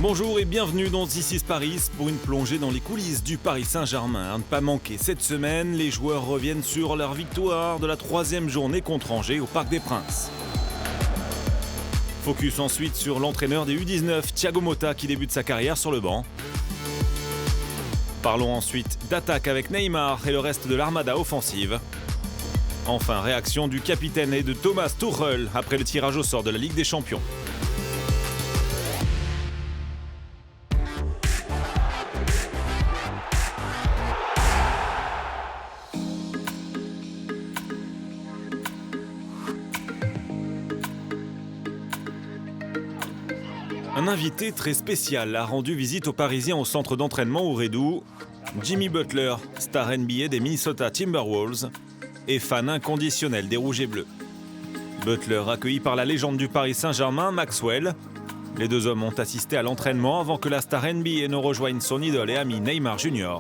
Bonjour et bienvenue dans This is Paris pour une plongée dans les coulisses du Paris Saint-Germain. À ne pas manquer cette semaine, les joueurs reviennent sur leur victoire de la 3e journée contre Angers au Parc des Princes. Focus ensuite sur l'entraîneur des U19, Thiago Motta, qui débute sa carrière sur le banc. Parlons ensuite d'attaque avec Neymar et le reste de l'armada offensive. Enfin, réaction du capitaine et de Thomas Tuchel après le tirage au sort de la Ligue des Champions. Un invité très spécial a rendu visite aux Parisiens au centre d'entraînement au Redou. Jimmy Butler, star NBA des Minnesota Timberwolves, et fan inconditionnel des Rouges et Bleus. Butler accueilli par la légende du Paris Saint-Germain, Maxwell. Les deux hommes ont assisté à l'entraînement avant que la star NBA ne rejoigne son idole et ami Neymar Jr.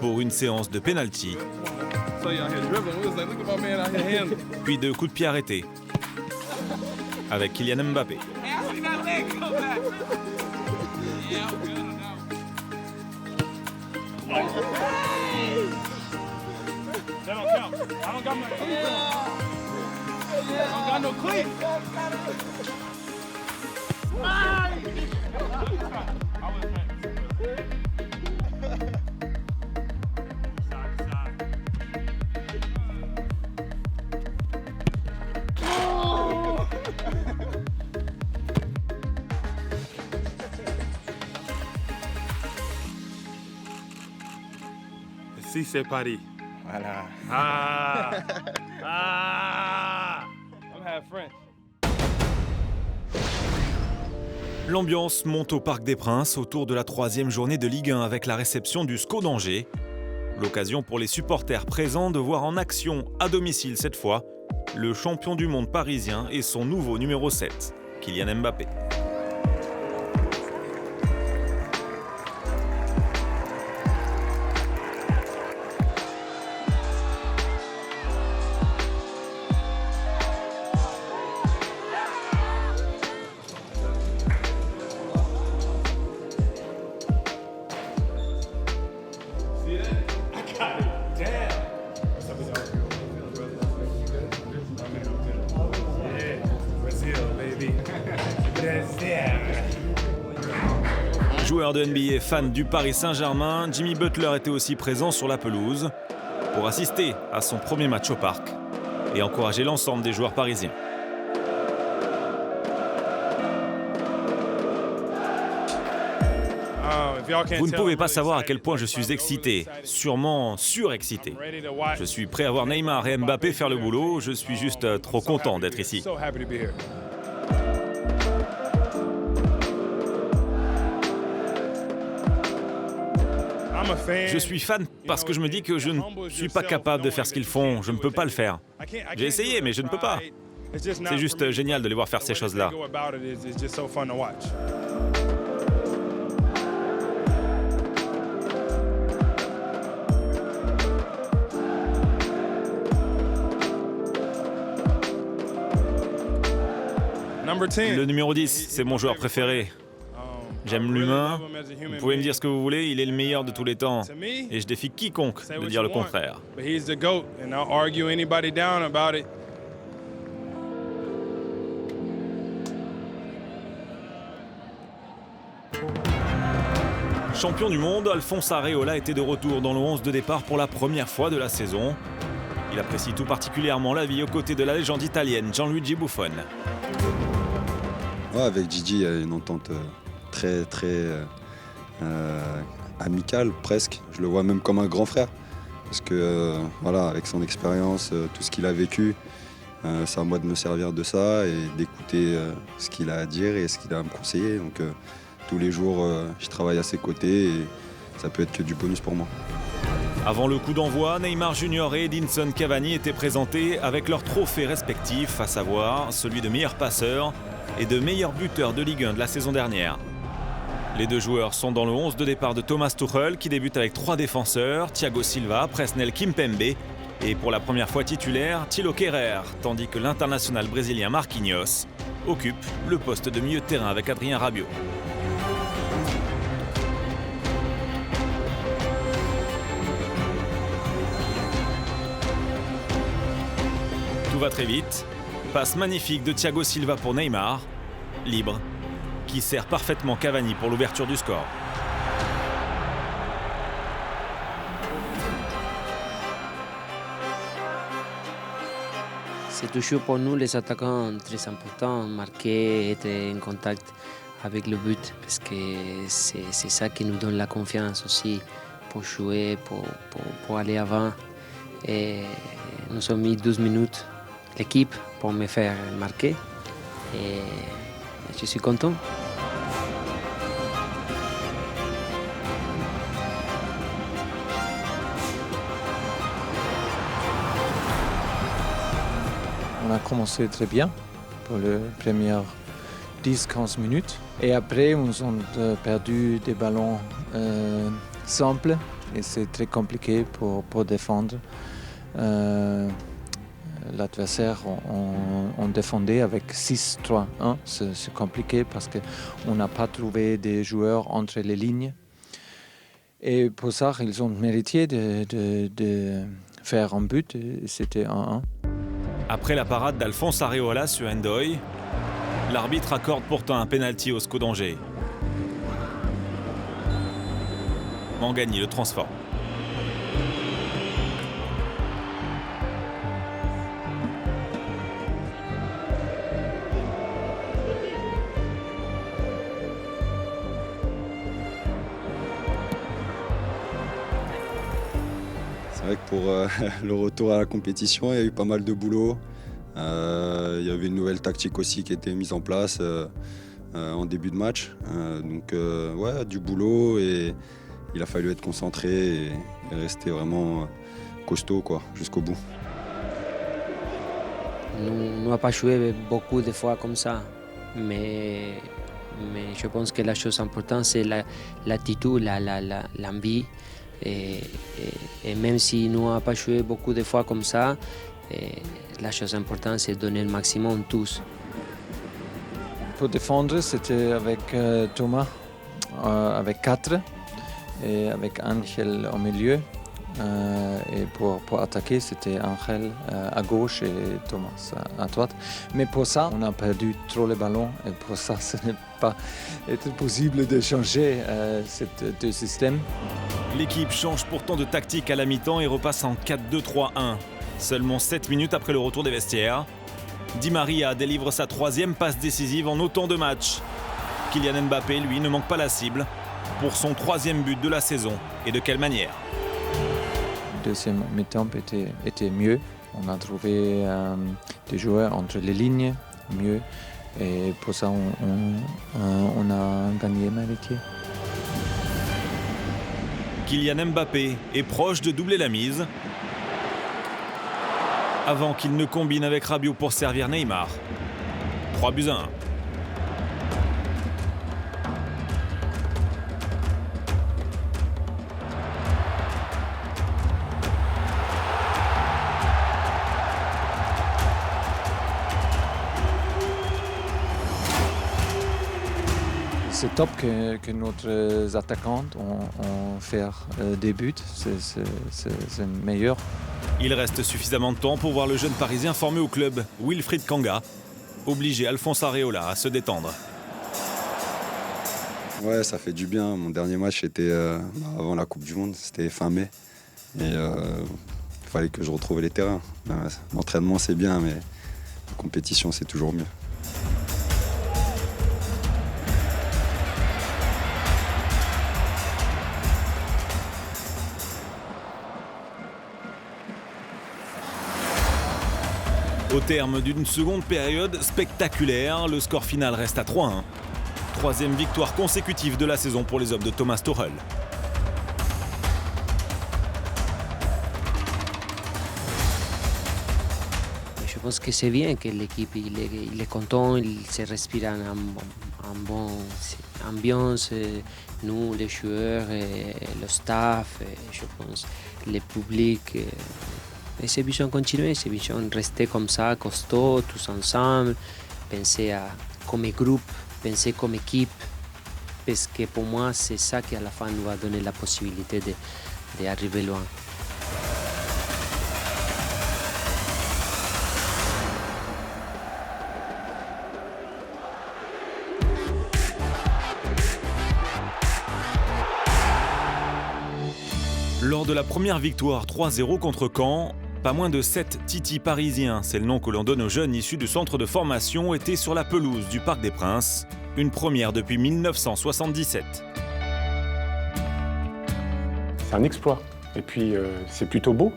pour une séance de penalty. Puis de coups de pied arrêtés avec Kylian Mbappé. Si c'est Paris. Voilà. I'm half French. L'ambiance monte au Parc des Princes autour de la 3e journée de Ligue 1 avec la réception du SCO d'Angers. L'occasion pour les supporters présents de voir en action, à domicile cette fois, le champion du monde parisien et son nouveau numéro 7, Kylian Mbappé. Joueur de NBA fan du Paris Saint-Germain, Jimmy Butler était aussi présent sur la pelouse pour assister à son premier match au parc et encourager l'ensemble des joueurs parisiens. Vous ne pouvez pas savoir à quel point je suis excité, sûrement surexcité. Je suis prêt à voir Neymar et Mbappé faire le boulot, je suis juste trop content d'être ici. Je suis fan parce que je me dis que je ne suis pas capable de faire ce qu'ils font, je ne peux pas le faire. J'ai essayé, mais je ne peux pas. C'est juste génial de les voir faire ces choses-là. Le numéro 10, c'est mon joueur préféré. J'aime l'humain. Vous pouvez me dire ce que vous voulez, il est le meilleur de tous les temps. Et je défie quiconque de dire le contraire. Champion du monde, Alphonse Areola était de retour dans le 11 de départ pour la première fois de la saison. Il apprécie tout particulièrement la vie aux côtés de la légende italienne Gianluigi Buffon. Ouais, avec Gigi, il y a une entente très amicale presque. Je le vois même comme un grand frère. Parce que voilà, avec son expérience, tout ce qu'il a vécu, c'est à moi de me servir de ça et d'écouter ce qu'il a à dire et ce qu'il a à me conseiller. Donc tous les jours, je travaille à ses côtés et ça peut être que du bonus pour moi. Avant le coup d'envoi, Neymar Jr. et Edinson Cavani étaient présentés avec leurs trophées respectifs, à savoir celui de meilleur passeur et de meilleur buteur de Ligue 1 de la saison dernière. Les deux joueurs sont dans le 11 de départ de Thomas Tuchel qui débute avec 3 défenseurs, Thiago Silva, Presnel Kimpembe et pour la première fois titulaire, Thilo Kehrer, tandis que l'international brésilien Marquinhos occupe le poste de milieu de terrain avec Adrien Rabiot. va très vite. Passe magnifique de Thiago Silva pour Neymar. Libre. Qui sert parfaitement Cavani pour l'ouverture du score. C'est toujours pour nous les attaquants très important, marquer, être en contact avec le but, parce que c'est ça qui nous donne la confiance aussi pour jouer, pour aller avant. Et nous avons mis 12 minutes, l'équipe, pour me faire marquer. Et je suis content. On a commencé très bien pour les premières 10-15 minutes. Et après, on a perdu des ballons simples et c'est très compliqué pour défendre. L'adversaire, on défendait avec 6-3-1. C'est compliqué parce qu'on n'a pas trouvé des joueurs entre les lignes. Et pour ça, ils ont mérité de faire un but et c'était 1-1. Après la parade d'Alphonse Areola sur Ndoye, l'arbitre accorde pourtant un pénalty au SCO d'Angers. Mangani le transforme. C'est vrai que pour le retour à la compétition, il y a eu pas mal de boulot. Il y avait une nouvelle tactique aussi qui était mise en place en début de match. Ouais, du boulot et il a fallu être concentré et rester vraiment costaud jusqu'au bout. Nous n'avons pas joué beaucoup de fois comme ça, mais je pense que la chose importante, c'est l'attitude, l'envie. Et même si nous n'avons pas joué beaucoup de fois comme ça, la chose importante, c'est de donner le maximum tous. Pour défendre, c'était avec Thomas, avec 4 et avec Angel au milieu. Et pour attaquer, c'était Angel à gauche et Thomas à droite. Mais pour ça, on a perdu trop les ballons et pour ça, ce n'est pas possible de changer ces deux systèmes. L'équipe change pourtant de tactique à la mi-temps et repasse en 4-2-3-1. Seulement 7 minutes après le retour des vestiaires, Di Maria délivre sa 3e passe décisive en autant de matchs. Kylian Mbappé, lui, ne manque pas la cible pour son 3e but de la saison. Et de quelle manière? Le deuxième mi-temps était mieux. On a trouvé des joueurs entre les lignes mieux. Et pour ça, on a gagné mérité. Kylian Mbappé est proche de doubler la mise avant qu'il ne combine avec Rabiot pour servir Neymar. 3-1. C'est top que nos attaquants ont fait des buts, c'est meilleur. Il reste suffisamment de temps pour voir le jeune Parisien formé au club, Wilfried Kanga, obliger Alphonse Areola à se détendre. Ouais, ça fait du bien. Mon dernier match était avant la Coupe du Monde, c'était fin mai. Et il fallait que je retrouve les terrains. L'entraînement c'est bien, mais la compétition c'est toujours mieux. Au terme d'une seconde période spectaculaire, le score final reste à 3-1. 3e victoire consécutive de la saison pour les hommes de Thomas Tuchel. Je pense que c'est bien que l'équipe il est content, il se respire en bonne ambiance. Nous, les joueurs, et le staff, et je pense le public. Et c'est besoin de continuer, c'est besoin de rester comme ça, costaud, tous ensemble, penser comme groupe, penser comme équipe, parce que pour moi, c'est ça qui à la fin nous va donner la possibilité d'arriver loin. Lors de la première victoire 3-0 contre Caen, pas moins de 7 Titi parisiens, c'est le nom que l'on donne aux jeunes issus du centre de formation, étaient sur la pelouse du Parc des Princes, une première depuis 1977. C'est un exploit. Et puis c'est plutôt beau,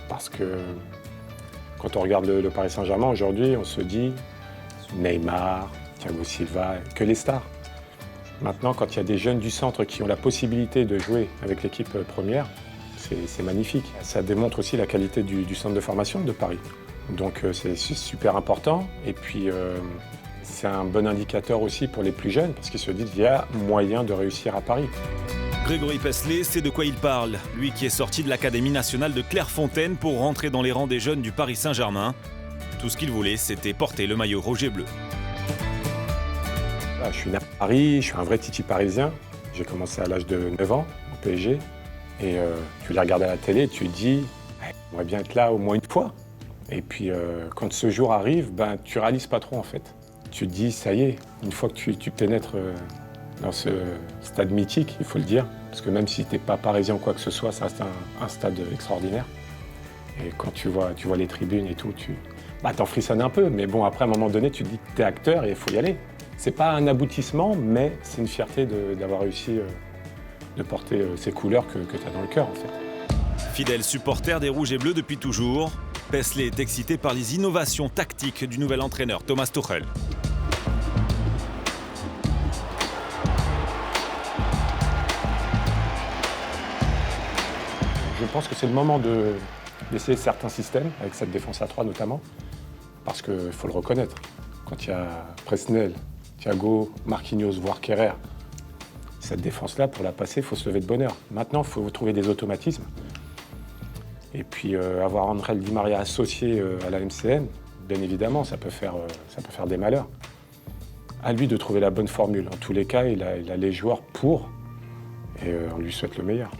parce que quand on regarde le Paris Saint-Germain aujourd'hui, on se dit Neymar, Thiago Silva, que les stars. Maintenant, quand il y a des jeunes du centre qui ont la possibilité de jouer avec l'équipe première, c'est magnifique. Ça démontre aussi la qualité du centre de formation de Paris. Donc c'est super important. Et puis c'est un bon indicateur aussi pour les plus jeunes, parce qu'ils se disent qu'il y a moyen de réussir à Paris. Grégory Pestler sait de quoi il parle, lui qui est sorti de l'Académie nationale de Clairefontaine pour rentrer dans les rangs des jeunes du Paris Saint-Germain. Tout ce qu'il voulait, c'était porter le maillot rouge et bleu. Là, je suis né à Paris, je suis un vrai Titi parisien. J'ai commencé à l'âge de 9 ans au PSG. Et tu les regardes à la télé et tu te dis « on va bien être là au moins une fois ». Et puis quand ce jour arrive, tu réalises pas trop en fait. Tu te dis « ça y est, une fois que tu pénètres dans ce stade mythique, il faut le dire, parce que même si tu n'es pas parisien ou quoi que ce soit, ça reste un stade extraordinaire. Et quand tu vois les tribunes et tout, t'en frissonnes un peu, mais bon, après, à un moment donné, tu te dis que tu es acteur et il faut y aller. C'est pas un aboutissement, mais c'est une fierté d'avoir réussi de porter ces couleurs que tu as dans le cœur, en fait. Fidèle supporter des Rouges et Bleus depuis toujours, Pestler est excité par les innovations tactiques du nouvel entraîneur Thomas Tuchel. Je pense que c'est le moment d'essayer certains systèmes, avec cette défense à 3 notamment, parce qu'il faut le reconnaître. Quand il y a Presnel, Thiago, Marquinhos, voire Kerrer, cette défense-là, pour la passer, il faut se lever de bonne heure. Maintenant, il faut trouver des automatismes. Et puis avoir Ángel Di María associé à la MCN, bien évidemment, ça peut faire des malheurs. À lui de trouver la bonne formule. En tous les cas, il a les joueurs pour, et on lui souhaite le meilleur.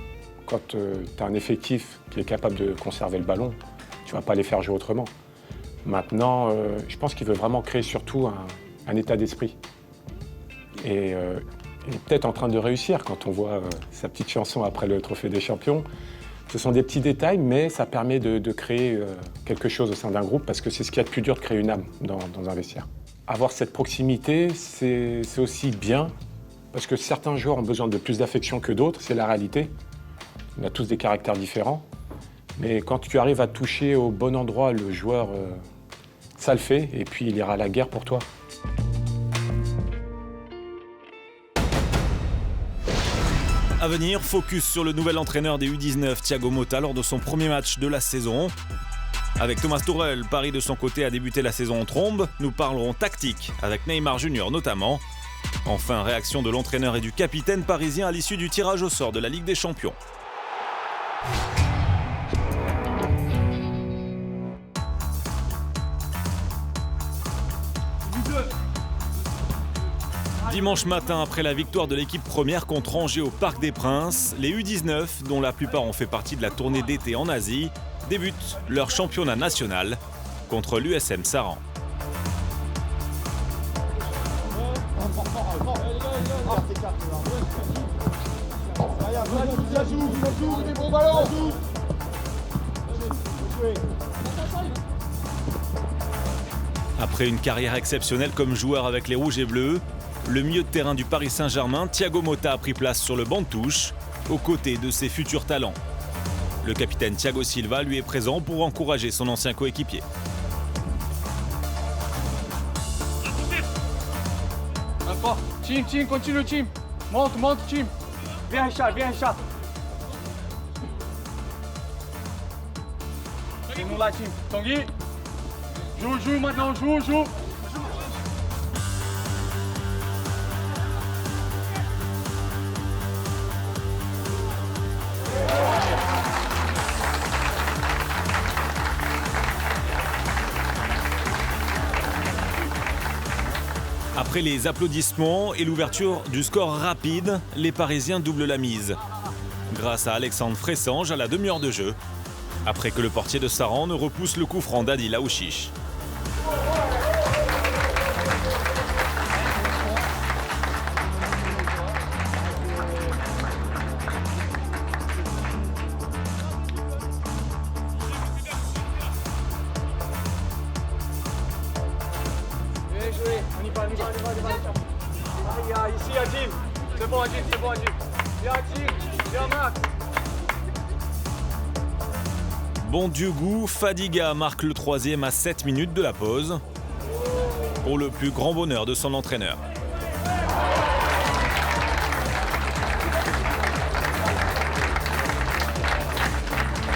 Quand tu as un effectif qui est capable de conserver le ballon, tu ne vas pas les faire jouer autrement. Maintenant, je pense qu'il veut vraiment créer surtout un état d'esprit. Et il est peut-être en train de réussir quand on voit sa petite chanson après le Trophée des Champions. Ce sont des petits détails, mais ça permet de créer quelque chose au sein d'un groupe, parce que c'est ce qu'il y a de plus dur de créer une âme dans un vestiaire. Avoir cette proximité, c'est aussi bien, parce que certains joueurs ont besoin de plus d'affection que d'autres, c'est la réalité. On a tous des caractères différents, mais quand tu arrives à toucher au bon endroit le joueur, ça le fait, et puis il ira à la guerre pour toi. À venir, focus sur le nouvel entraîneur des U19, Thiago Motta, lors de son premier match de la saison. Avec Thomas Tuchel, Paris de son côté a débuté la saison en trombe. Nous parlerons tactique, avec Neymar Junior notamment. Enfin, réaction de l'entraîneur et du capitaine parisien à l'issue du tirage au sort de la Ligue des Champions. Dimanche matin, après la victoire de l'équipe première contre Angers au Parc des Princes, les U19, dont la plupart ont fait partie de la tournée d'été en Asie, débutent leur championnat national contre l'USM Saran. Après une carrière exceptionnelle comme joueur avec les Rouges et Bleus, le milieu de terrain du Paris Saint-Germain, Thiago Motta, a pris place sur le banc de touche, aux côtés de ses futurs talents. Le capitaine Thiago Silva lui est présent pour encourager son ancien coéquipier. Team, continue team. Monte team. Viens Richard. Nous là team. Tanguy. Joue maintenant, joue. Après les applaudissements et l'ouverture du score rapide, les Parisiens doublent la mise. Grâce à Alexandre Fressange à la demi-heure de jeu, après que le portier de Saran ne repousse le coup franc d'Adil Aouchiche. Ici, Adjim. C'est bon, Adjim, c'est bon, Adjim. Viens, Adjim. Viens, Max. Bon Dieu goût, Fadiga marque le 3e à 7 minutes de la pause, pour le plus grand bonheur de son entraîneur.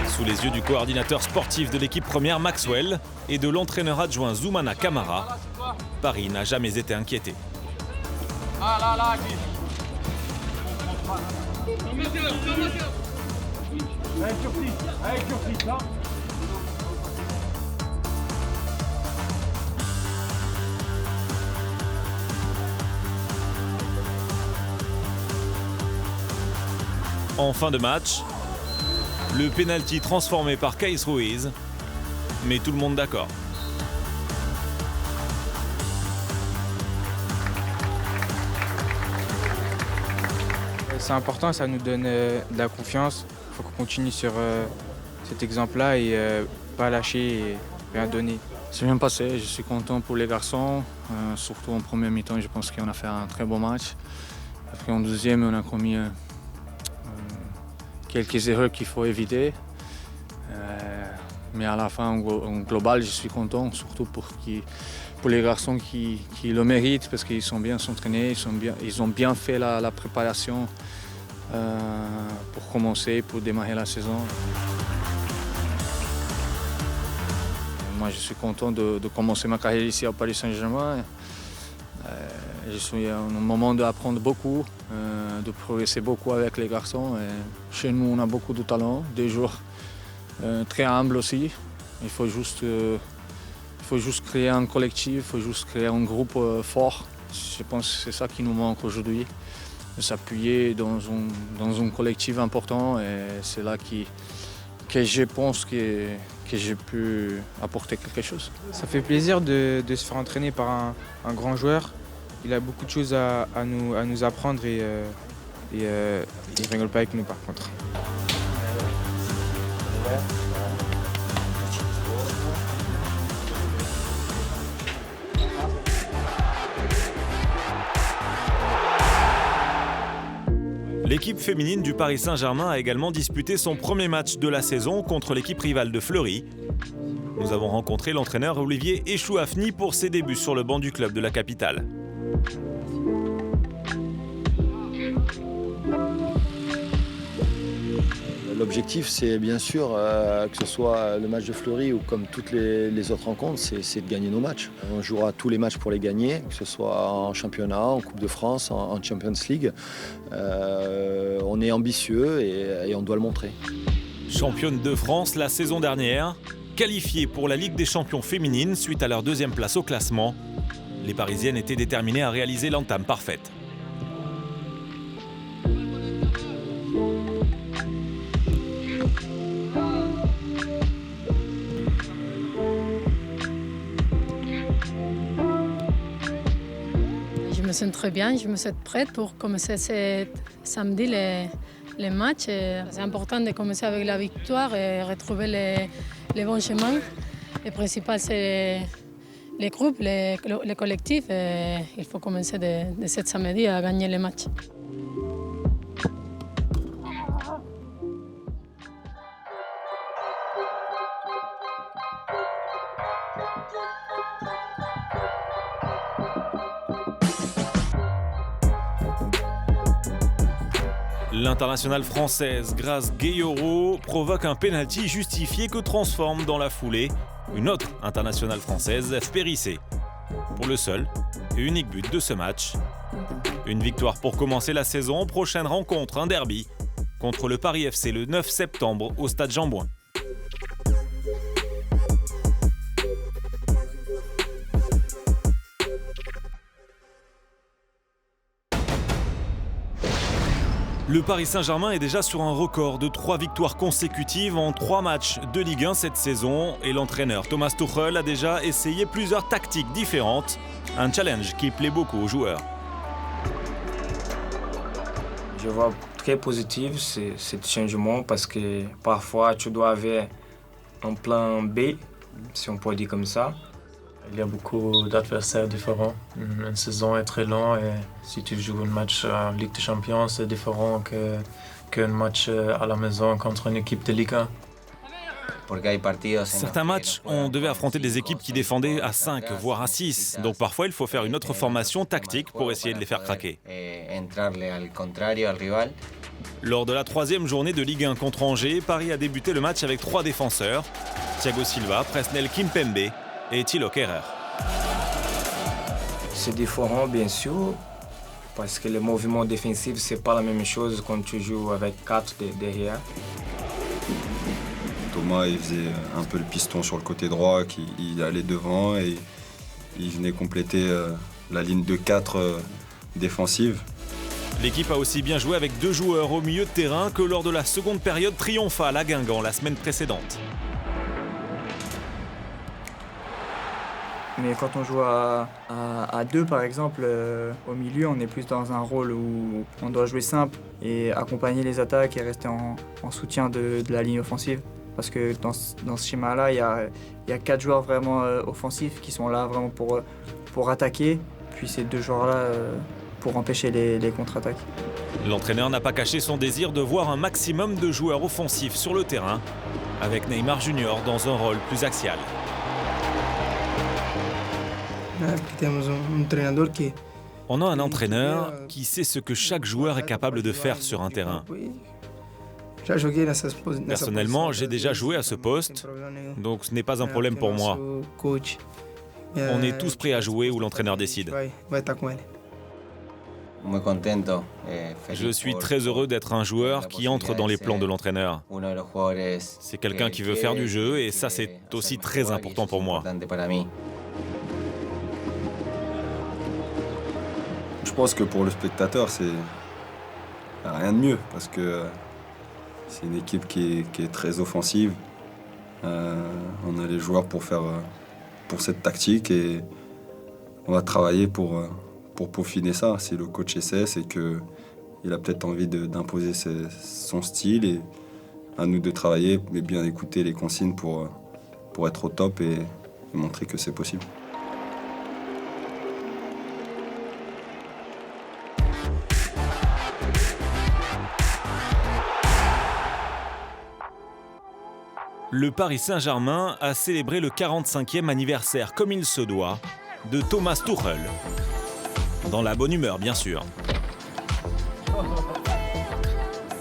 Sous les yeux du coordinateur sportif de l'équipe première Maxwell et de l'entraîneur adjoint Zoumana Kamara, Paris n'a jamais été inquiété. Là, Adjim. Allez, Curtis, là. En fin de match, le pénalty transformé par Kais Ruiz, met tout le monde d'accord. C'est important, ça nous donne de la confiance. Il faut qu'on continue sur cet exemple-là et pas lâcher et rien donner. C'est bien passé, je suis content pour les garçons, surtout en première mi-temps, je pense qu'on a fait un très bon match. Après en deuxième, on a commis quelques erreurs qu'il faut éviter. Mais à la fin, en global, je suis content, surtout pour les garçons qui le méritent, parce qu'ils sont bien s'entraîner, ils ont bien fait la préparation pour commencer, pour démarrer la saison. Moi, je suis content de commencer ma carrière ici au Paris Saint-Germain. Je suis à un moment d'apprendre beaucoup, de progresser beaucoup avec les garçons. Et chez nous, on a beaucoup de talent, des joueurs très humbles aussi. Il faut juste créer un collectif, il faut juste créer un groupe fort. Je pense que c'est ça qui nous manque aujourd'hui, de s'appuyer dans un collectif important. Et c'est là que je pense que j'ai pu apporter quelque chose. Ça fait plaisir de se faire entraîner par un grand joueur. Il a beaucoup de choses à nous apprendre et il ne rigole pas avec nous par contre. L'équipe féminine du Paris Saint-Germain a également disputé son premier match de la saison contre l'équipe rivale de Fleury. Nous avons rencontré l'entraîneur Olivier Echouafni pour ses débuts sur le banc du club de la capitale. L'objectif, c'est bien sûr, que ce soit le match de Fleury ou comme toutes les autres rencontres, c'est de gagner nos matchs. On jouera tous les matchs pour les gagner, que ce soit en championnat, en Coupe de France, en Champions League. On est ambitieux et on doit le montrer. Championne de France la saison dernière, qualifiée pour la Ligue des champions féminines suite à leur 2e place au classement, les Parisiennes étaient déterminées à réaliser l'entame parfaite. Je me sens très bien, je me sens prête pour commencer samedi les matchs. C'est important de commencer avec la victoire et retrouver les bons chemins. Le principal, c'est les groupes, les collectifs. Et il faut commencer de ce samedi à gagner les matchs. L'internationale française Grace Gayoro provoque un pénalty justifié que transforme dans la foulée une autre internationale française, Périssé. Pour le seul et unique but de ce match. Une victoire pour commencer la saison, prochaine rencontre, un derby, contre le Paris FC le 9 septembre au stade Jean-Bouin. Le Paris Saint-Germain est déjà sur un record de 3 victoires consécutives en 3 matchs de Ligue 1 cette saison et l'entraîneur Thomas Tuchel a déjà essayé plusieurs tactiques différentes, un challenge qui plaît beaucoup aux joueurs. Je vois très positif ce changement parce que parfois tu dois avoir un plan B, si on peut dire comme ça. Il y a beaucoup d'adversaires différents. Une saison est très longue et si tu joues un match en Ligue des Champions, c'est différent qu'un match à la maison contre une équipe de Ligue 1. Certains matchs, on devait affronter des équipes qui défendaient à 5, voire à 6. Donc parfois, il faut faire une autre formation tactique pour essayer de les faire craquer. Lors de la 3e journée de Ligue 1 contre Angers, Paris a débuté le match avec 3 défenseurs. Thiago Silva, Presnel Kimpembe et Thilo Kehrer. C'est différent, bien sûr, parce que le mouvement défensif, c'est pas la même chose quand tu joues avec 4 derrière. Thomas, il faisait un peu le piston sur le côté droit, il allait devant et il venait compléter la ligne de 4 défensive. L'équipe a aussi bien joué avec 2 joueurs au milieu de terrain que lors de la seconde période triomphale à Guingamp la semaine précédente. Mais quand on joue à 2, par exemple, au milieu, on est plus dans un rôle où on doit jouer simple et accompagner les attaques et rester en soutien de la ligne offensive. Parce que dans ce schéma-là, il y a 4 joueurs vraiment offensifs qui sont là vraiment pour attaquer, puis ces 2 joueurs-là pour empêcher les contre-attaques. L'entraîneur n'a pas caché son désir de voir un maximum de joueurs offensifs sur le terrain, avec Neymar Junior dans un rôle plus axial. On a un entraîneur qui sait ce que chaque joueur est capable de faire sur un terrain. Personnellement, j'ai déjà joué à ce poste, donc ce n'est pas un problème pour moi. On est tous prêts à jouer où l'entraîneur décide. Je suis très heureux d'être un joueur qui entre dans les plans de l'entraîneur. C'est quelqu'un qui veut faire du jeu et ça, c'est aussi très important pour moi. Je pense que pour le spectateur, c'est rien de mieux parce que c'est une équipe qui est très offensive. On a les joueurs pour cette tactique et on va travailler pour peaufiner ça. Si le coach essaie, c'est qu'il a peut-être envie d'imposer son style et à nous de travailler et bien écouter les consignes pour être au top et montrer que c'est possible. Le Paris Saint-Germain a célébré le 45e anniversaire, comme il se doit, de Thomas Tuchel. Dans la bonne humeur, bien sûr.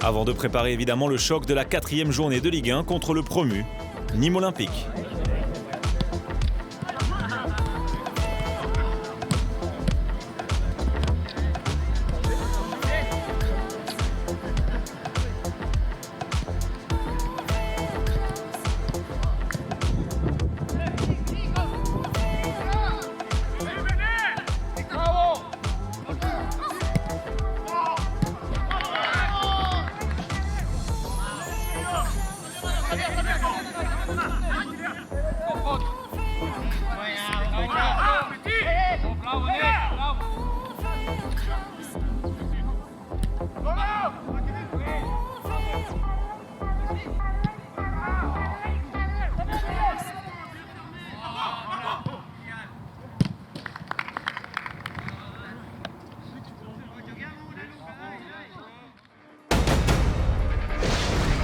Avant de préparer évidemment le choc de la 4e journée de Ligue 1 contre le promu, Nîmes Olympique.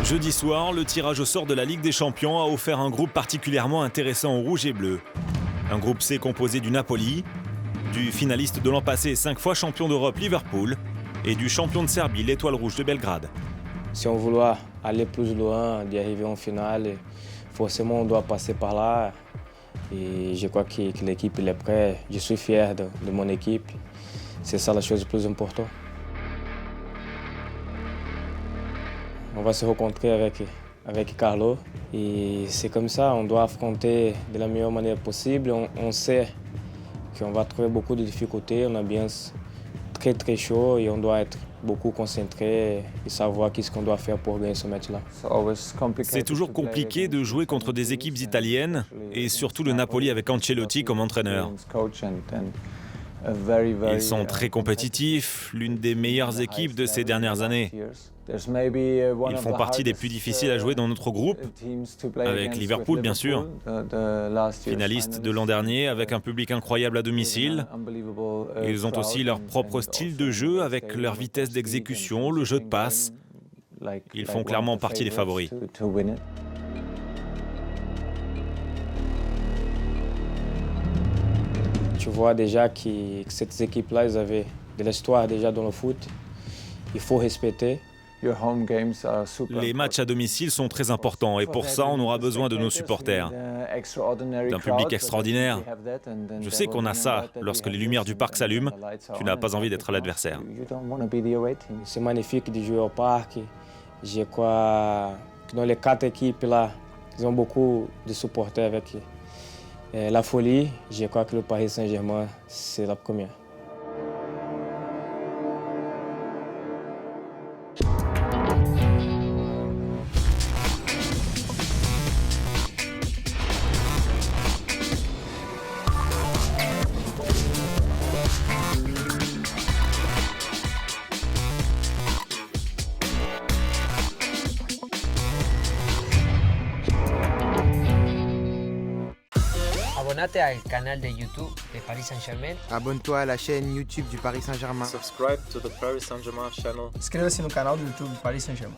Jeudi soir, le tirage au sort de la Ligue des Champions a offert un groupe particulièrement intéressant aux Rouges et Bleus. Un groupe C composé du Napoli, du finaliste de l'an passé 5 fois champion d'Europe Liverpool et du champion de Serbie, l'Étoile Rouge de Belgrade. Si on veut aller plus loin, d'y arriver en finale, forcément on doit passer par là. Et je crois que l'équipe est prête. Je suis fier de mon équipe. C'est ça la chose la plus importante. On va se rencontrer avec Carlo et c'est comme ça, on doit affronter de la meilleure manière possible. On sait qu'on va trouver beaucoup de difficultés, on a bien très très chaud et on doit être beaucoup concentré et savoir qu'est-ce qu'on doit faire pour gagner ce match-là. C'est toujours compliqué de jouer contre des équipes italiennes et surtout le Napoli avec Ancelotti comme entraîneur. Ils sont très compétitifs, l'une des meilleures équipes de ces dernières années. Ils font partie des plus difficiles à jouer dans notre groupe, avec Liverpool bien sûr, finaliste de l'an dernier avec un public incroyable à domicile. Ils ont aussi leur propre style de jeu avec leur vitesse d'exécution, le jeu de passe. Ils font clairement partie des favoris. Tu vois déjà que cette équipe-là, ils avaient de l'histoire déjà dans le foot. Il faut respecter. Les matchs à domicile sont très importants et pour ça, on aura besoin de nos supporters. D'un public extraordinaire. Je sais qu'on a ça. Lorsque les lumières du parc s'allument, tu n'as pas envie d'être l'adversaire. C'est magnifique de jouer au parc. Je crois que dans les 4 équipes là, ils ont beaucoup de supporters avec la folie. Je crois que le Paris Saint-Germain, c'est la première. Abonnate al canal de YouTube de Paris Saint-Germain. Abonne-toi à la chaîne YouTube du Paris Saint-Germain. Subscribe to the Paris Saint-Germain channel. Inscreva-se no canal do YouTube do Paris Saint-Germain.